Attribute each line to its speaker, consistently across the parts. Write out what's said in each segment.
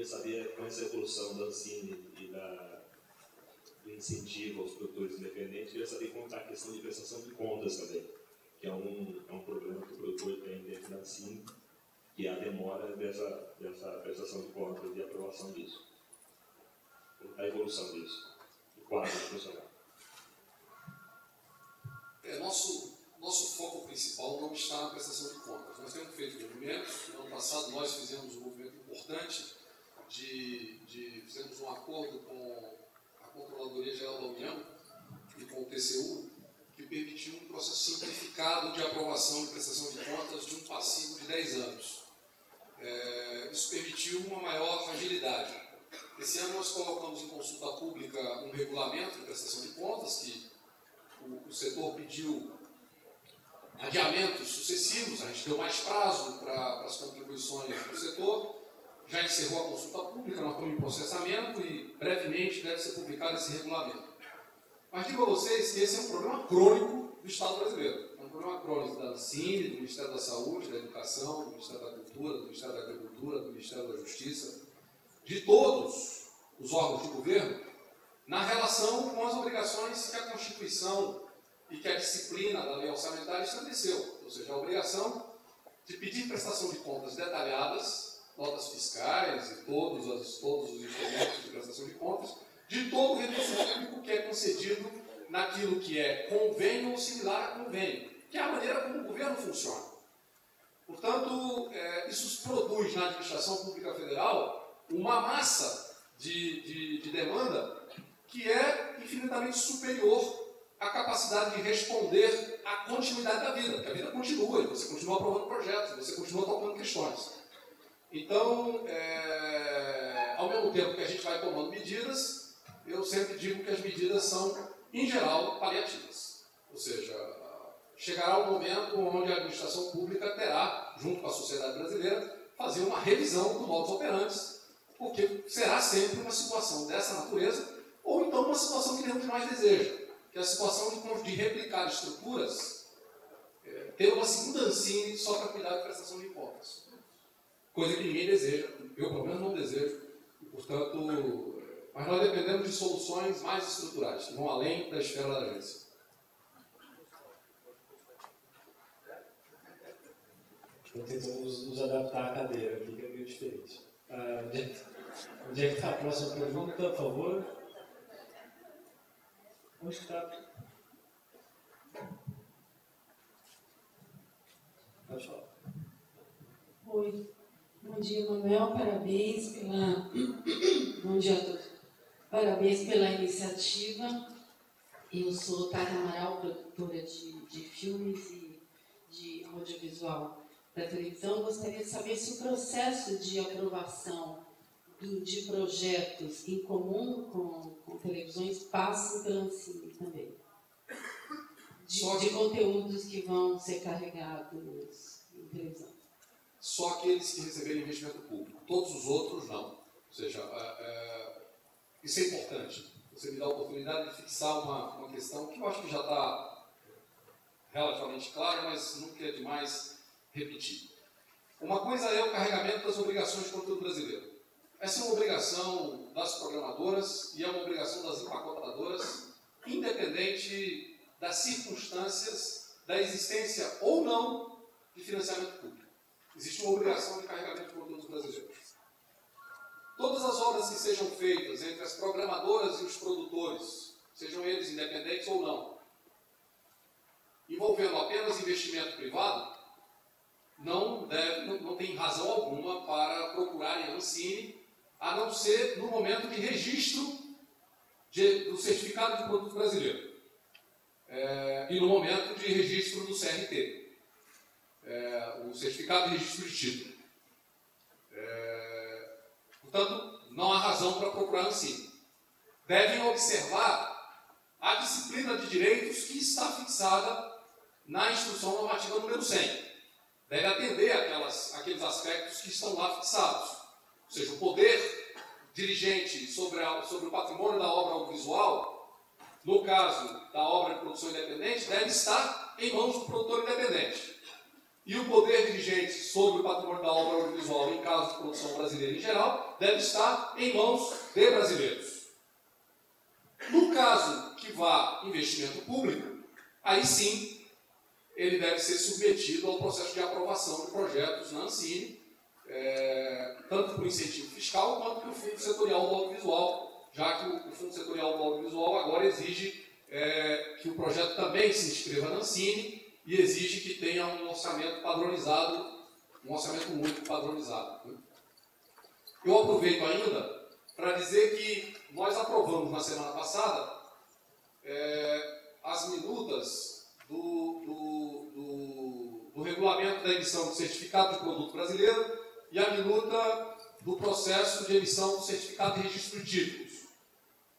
Speaker 1: saber, com essa evolução da Ancine e do incentivo aos produtores independentes, queria saber como está a questão de prestação de contas também, que é um problema que o produtor tem dentro da Ancine, que é a demora dessa prestação de contas e aprovação disso. A evolução disso, o quadro funcional.
Speaker 2: Nosso foco principal não está na prestação de contas. Nós temos feito movimentos. No ano passado nós fizemos um movimento importante fizemos um acordo com a Controladoria Geral da União e com o TCU, que permitiu um processo simplificado de aprovação de prestação de contas de um passivo de 10 anos. Isso permitiu uma maior agilidade. Esse ano nós colocamos em consulta pública um regulamento de prestação de contas, que o setor pediu adiamentos sucessivos, a gente deu mais prazo para as contribuições do setor, já encerrou a consulta pública, nós estamos em processamento e brevemente deve ser publicado esse regulamento. Mas digo a vocês que esse é um problema crônico do Estado brasileiro. É um problema crônico da Ancine, do Ministério da Saúde, da Educação, do Ministério da Cultura, do Ministério da Agricultura, do Ministério da Justiça, de todos os órgãos de governo, na relação com as obrigações que a Constituição e que a disciplina da lei orçamentária estabeleceu. Ou seja, a obrigação de pedir prestação de contas detalhadas, notas fiscais e todos os instrumentos de prestação de contas, de todo o recurso público que é concedido naquilo que é convênio ou similar a convênio, que é a maneira como o governo funciona. Portanto, isso produz na administração pública federal uma massa de demanda que é infinitamente superior à capacidade de responder à continuidade da vida, porque a vida continua, e você continua aprovando projetos, você continua tocando questões. Então, ao mesmo tempo que a gente vai tomando medidas, eu sempre digo que as medidas são, em geral, paliativas. Ou seja, chegará um momento onde a administração pública terá, junto com a sociedade brasileira, fazer uma revisão do modus operandi, porque será sempre uma situação dessa natureza, ou então uma situação que nenhum de nós deseja, que é a situação de replicar estruturas, ter uma segunda Ancine só para cuidar da prestação de contas. Coisa que ninguém deseja, eu pelo menos não desejo, e portanto, mas nós dependemos de soluções mais estruturais, que vão além da esfera da agência.
Speaker 3: Estou tentando nos adaptar à cadeira aqui, que é meio diferente. Onde é que está a próxima pergunta, por favor? Onde está? Pode falar.
Speaker 4: Oi. Bom dia, Manuel. Parabéns pela... Bom dia a todos. Parabéns pela iniciativa. Eu sou Tata Amaral, produtora de filmes e de audiovisual para televisão. Gostaria de saber se o processo de aprovação de projetos em comum com televisões passa pela Ancine também. De conteúdos que vão ser carregados em televisão.
Speaker 2: Só aqueles que receberem investimento público. Todos os outros, não. Ou seja, isso é importante. Você me dá a oportunidade de fixar uma questão que eu acho que já está relativamente clara, mas nunca é demais repetir. Uma coisa é o carregamento das obrigações de conteúdo brasileiro. Essa é uma obrigação das programadoras e é uma obrigação das empacotadoras, independente das circunstâncias da existência ou não de financiamento público. Existe uma obrigação de carregamento de conteúdos brasileiros. Todas as obras que sejam feitas entre as programadoras e os produtores, sejam eles independentes ou não, envolvendo apenas investimento privado, não tem razão alguma para procurarem a Ancine, a não ser no momento de registro do certificado de produto brasileiro e no momento de registro do CRT. O certificado de registro de título. Portanto, não há razão para procurar a Ancine. Devem observar a disciplina de direitos que está fixada na Instrução Normativa número 100. Deve atender aqueles aspectos que estão lá fixados. Ou seja, o poder dirigente sobre o patrimônio da obra audiovisual, no caso da obra de produção independente, deve estar em mãos do produtor independente. e o poder dirigente sobre o patrimônio da obra audiovisual, em caso de produção brasileira em geral, deve estar em mãos de brasileiros. No caso que vá investimento público, aí sim, ele deve ser submetido ao processo de aprovação de projetos na Ancine, tanto por incentivo fiscal quanto pelo Fundo Setorial do Audiovisual, já que o Fundo Setorial do Audiovisual agora exige que o projeto também se inscreva na Ancine e exige que tenha um orçamento padronizado, um orçamento único padronizado. Eu aproveito ainda para dizer que nós aprovamos na semana passada as minutas do regulamento da emissão do certificado de produto brasileiro e a minuta do processo de emissão do certificado de registro de títulos.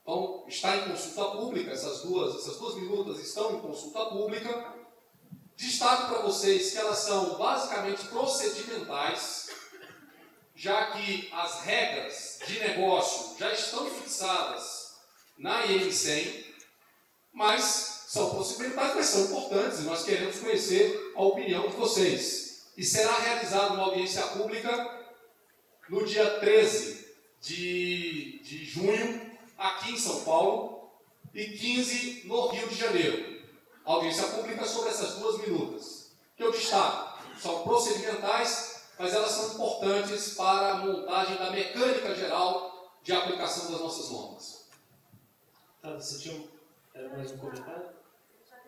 Speaker 2: Então, está em consulta pública, essas duas minutas estão em consulta pública. Destaco para vocês que elas são basicamente procedimentais, já que as regras de negócio já estão fixadas na IN 100, mas são procedimentais, mas são importantes e nós queremos conhecer a opinião de vocês. E será realizada uma audiência pública no dia 13 de junho, aqui em São Paulo, e 15 no Rio de Janeiro. Audiência pública sobre essas duas minutas, que eu destaco, são procedimentais, mas elas são importantes para a montagem da mecânica geral de aplicação das nossas normas.
Speaker 3: Tá, você tinha mais um comentário?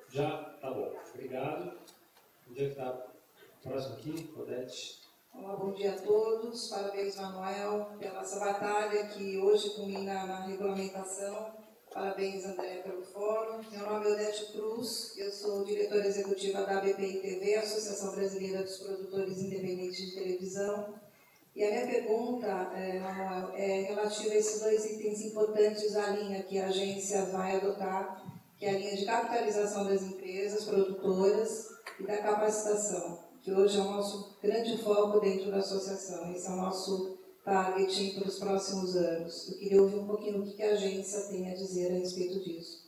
Speaker 3: Já? Tá bom. Obrigado. Onde é que está? Próximo aqui, Odete.
Speaker 5: Olá, bom dia a todos. Parabéns, Manuel, pela essa batalha que hoje culmina na regulamentação. Parabéns, André, pelo fórum. Meu nome é Odete Cruz, eu sou diretora executiva da ABPI TV, Associação Brasileira dos Produtores Independentes de Televisão. E a minha pergunta, Manuel, é relativa a esses dois itens importantes da linha que a agência vai adotar, que é a linha de capitalização das empresas produtoras e da capacitação, que hoje é o nosso grande foco dentro da associação. Esse é o nosso target para os próximos anos. Eu queria ouvir um pouquinho o que a agência tem a dizer a respeito disso.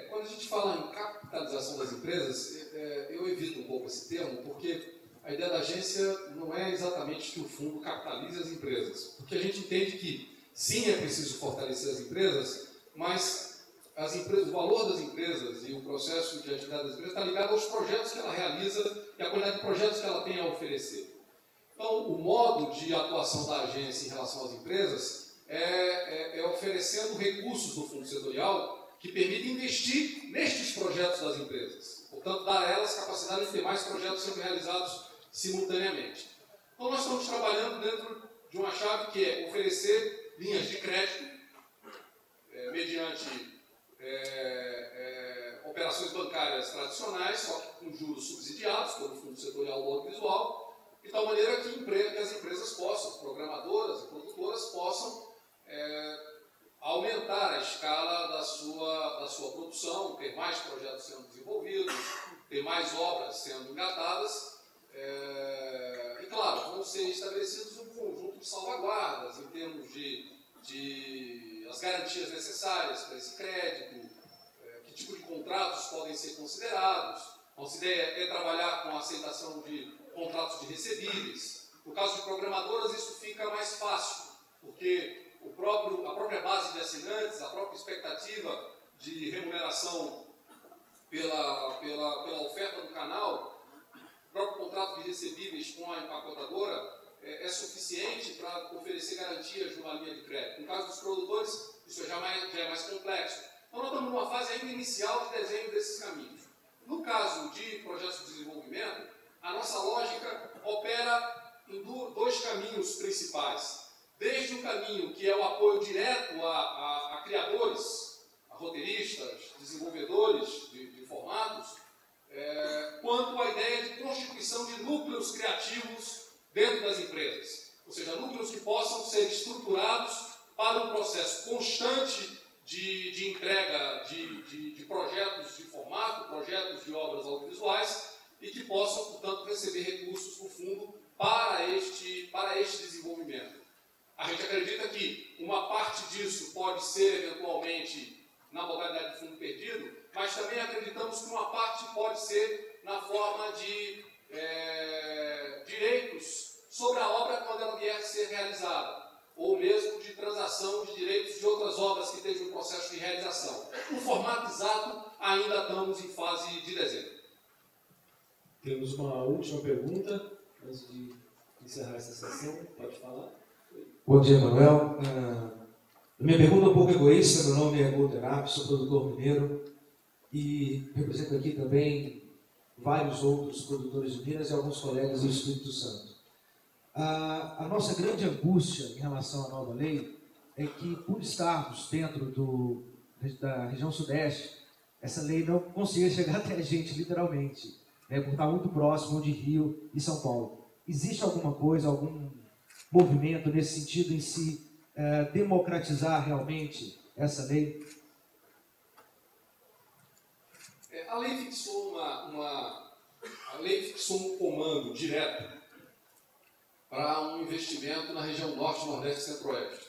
Speaker 2: Quando a gente fala em capitalização das empresas, eu evito um pouco esse termo, porque a ideia da agência não é exatamente que o fundo capitalize as empresas, porque a gente entende que sim, é preciso fortalecer as empresas, mas o valor das empresas e o processo de atividade das empresas está ligado aos projetos que ela realiza e à quantidade de projetos que ela tem a oferecer. Então, o modo de atuação da agência em relação às empresas é oferecendo recursos do fundo setorial que permitem investir nestes projetos das empresas. Portanto, dar a elas capacidade de ter mais projetos sendo realizados simultaneamente. Então, nós estamos trabalhando dentro de uma chave que é oferecer linhas de crédito mediante operações bancárias tradicionais, só que com juros subsidiados pelo Fundo Setorial do Audiovisual, de tal maneira que as empresas possam, programadoras e produtoras possam aumentar a escala da sua produção, ter mais projetos sendo desenvolvidos, ter mais obras sendo engatadas, e claro, vão ser estabelecidos um conjunto de salvaguardas em termos de as garantias necessárias para esse crédito, que tipo de contratos podem ser considerados. Nossa ideia é trabalhar com a aceitação de contratos de recebíveis. No caso de programadoras, isso fica mais fácil, porque a própria base de assinantes, a própria expectativa de remuneração pela oferta do canal, o próprio contrato de recebíveis com a empacotadora é suficiente para oferecer garantias de uma linha de crédito. No caso dos produtores, isso já é mais complexo. Então, nós estamos numa fase ainda inicial de desenho desses caminhos. No caso de projetos de desenvolvimento, a nossa lógica opera em dois caminhos principais. Desde o caminho que é o apoio direto a criadores, a roteiristas, desenvolvedores de formatos, quanto a ideia de constituição de núcleos criativos dentro das empresas. Ou seja, núcleos que possam ser estruturados para um processo constante de entrega de projetos de formato, projetos de obras audiovisuais e que possam, portanto, receber recursos do fundo para este desenvolvimento. A gente acredita que uma parte disso pode ser, eventualmente, na modalidade de fundo perdido, mas também acreditamos que uma parte pode ser na forma de direitos sobre a obra quando ela vier a ser realizada, ou mesmo de transação de direitos de outras obras que estejam em processo de realização. No formato exato, ainda estamos em fase de desenho.
Speaker 3: Temos uma última pergunta, antes de encerrar essa sessão. Pode falar.
Speaker 6: Bom dia, Manuel. Minha pergunta é um pouco egoísta. Meu nome é Golterap, sou produtor mineiro e represento aqui também vários outros produtores de Minas e alguns colegas do Espírito Santo. A nossa grande angústia em relação à nova lei é que, por estarmos dentro da região sudeste, essa lei não consiga chegar até a gente, literalmente, né, por estar muito próximo de Rio e São Paulo. Existe alguma coisa, algum movimento nesse sentido em se democratizar realmente essa lei?
Speaker 2: A lei fixou um comando direto para um investimento na região norte, nordeste e centro-oeste.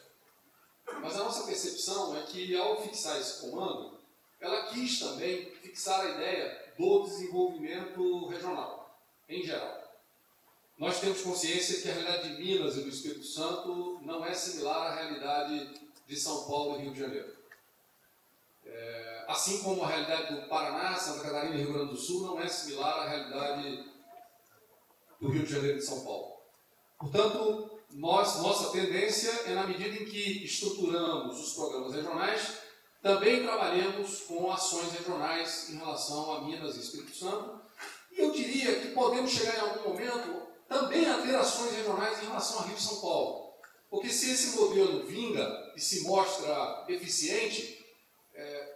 Speaker 2: Mas a nossa percepção é que, ao fixar esse comando, ela quis também fixar a ideia do desenvolvimento regional, em geral. Nós temos consciência que a realidade de Minas e do Espírito Santo não é similar à realidade de São Paulo e Rio de Janeiro. Assim como a realidade do Paraná, Santa Catarina e Rio Grande do Sul não é similar à realidade do Rio de Janeiro e de São Paulo. Portanto, nossa tendência é, na medida em que estruturamos os programas regionais, também trabalhemos com ações regionais em relação a Minas e Espírito Santo. E eu diria que podemos chegar em algum momento também a ter ações regionais em relação a Rio e São Paulo. Porque se esse modelo vinga e se mostra eficiente,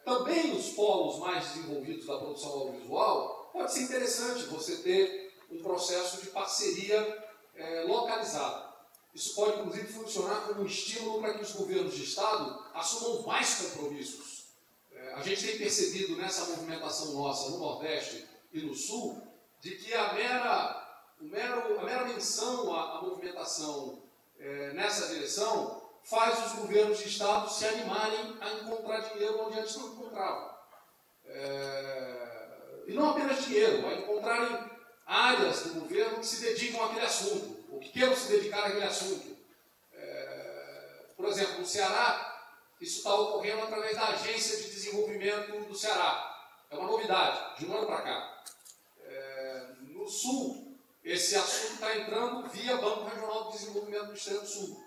Speaker 2: também nos polos mais desenvolvidos da produção audiovisual, pode ser interessante você ter um processo de parceria localizado. Isso pode, inclusive, funcionar como um estímulo para que os governos de Estado assumam mais compromissos. A gente tem percebido nessa movimentação nossa no Nordeste e no Sul, de que a mera menção à movimentação nessa direção faz os governos de Estado se animarem a encontrar dinheiro onde antes não encontravam. E não apenas dinheiro, a encontrarem áreas do governo que se dedicam àquele assunto, ou que queiram se dedicar àquele assunto. Por exemplo, no Ceará, isso está ocorrendo através da Agência de Desenvolvimento do Ceará. É uma novidade, de um ano para cá. No Sul, esse assunto está entrando via Banco Regional de Desenvolvimento do Extremo Sul.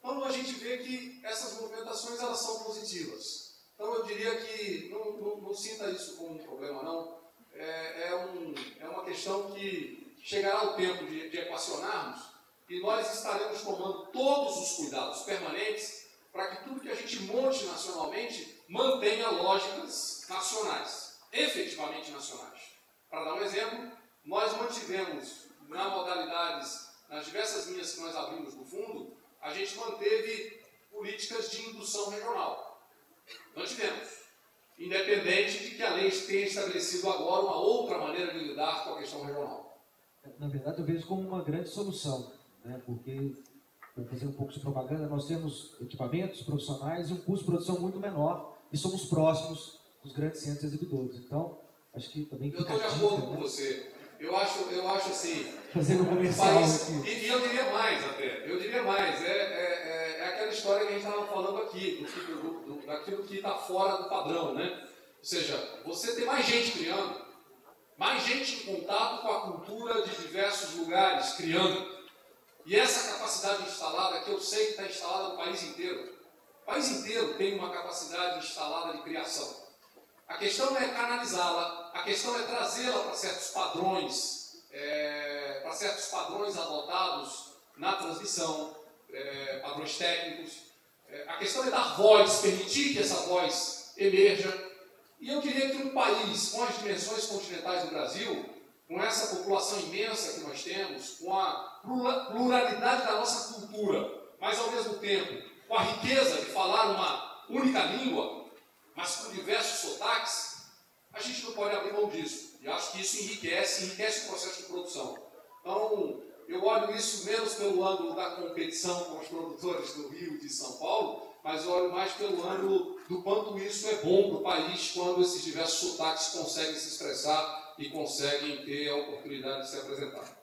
Speaker 2: Então, a gente vê que essas movimentações elas são positivas. Então, eu diria que não sinta isso como um problema, não. É uma questão que chegará o tempo de equacionarmos e nós estaremos tomando todos os cuidados permanentes para que tudo que a gente monte nacionalmente mantenha lógicas nacionais, efetivamente nacionais. Para dar um exemplo, nós mantivemos nas diversas linhas que nós abrimos do fundo, a gente manteve políticas de indução regional. Mantivemos. Independente de que a lei tenha estabelecido agora uma outra maneira de lidar com a questão regional.
Speaker 6: Na verdade, eu vejo como uma grande solução, né? Porque, para fazer um pouco de propaganda, nós temos equipamentos profissionais e um custo de produção muito menor e somos próximos dos grandes centros exibidores. Então, acho que também...
Speaker 2: Eu estou de acordo com você. Eu acho assim...
Speaker 6: Fazendo um comercial aqui.
Speaker 2: E eu diria mais até. É aquela história que a gente estava falando aqui, daquilo que está fora do padrão, né? Ou seja, você tem mais gente criando, mais gente em contato com a cultura de diversos lugares criando. E essa capacidade instalada, que eu sei que está instalada no país inteiro. O país inteiro tem uma capacidade instalada de criação. A questão é canalizá-la, a questão é trazê-la para certos padrões adotados na transmissão, padrões técnicos. A questão é dar voz, permitir que essa voz emerja. E eu diria que um país com as dimensões continentais do Brasil, com essa população imensa que nós temos, com a pluralidade da nossa cultura, mas ao mesmo tempo com a riqueza de falar uma única língua, mas com diversos sotaques, a gente não pode abrir mão disso. E acho que isso enriquece o processo de produção. Então, eu olho isso menos pelo ângulo da competição com os produtores do Rio e de São Paulo, mas eu olho mais pelo ângulo do quanto isso é bom para o país quando esses diversos sotaques conseguem se expressar e conseguem ter a oportunidade de se apresentar.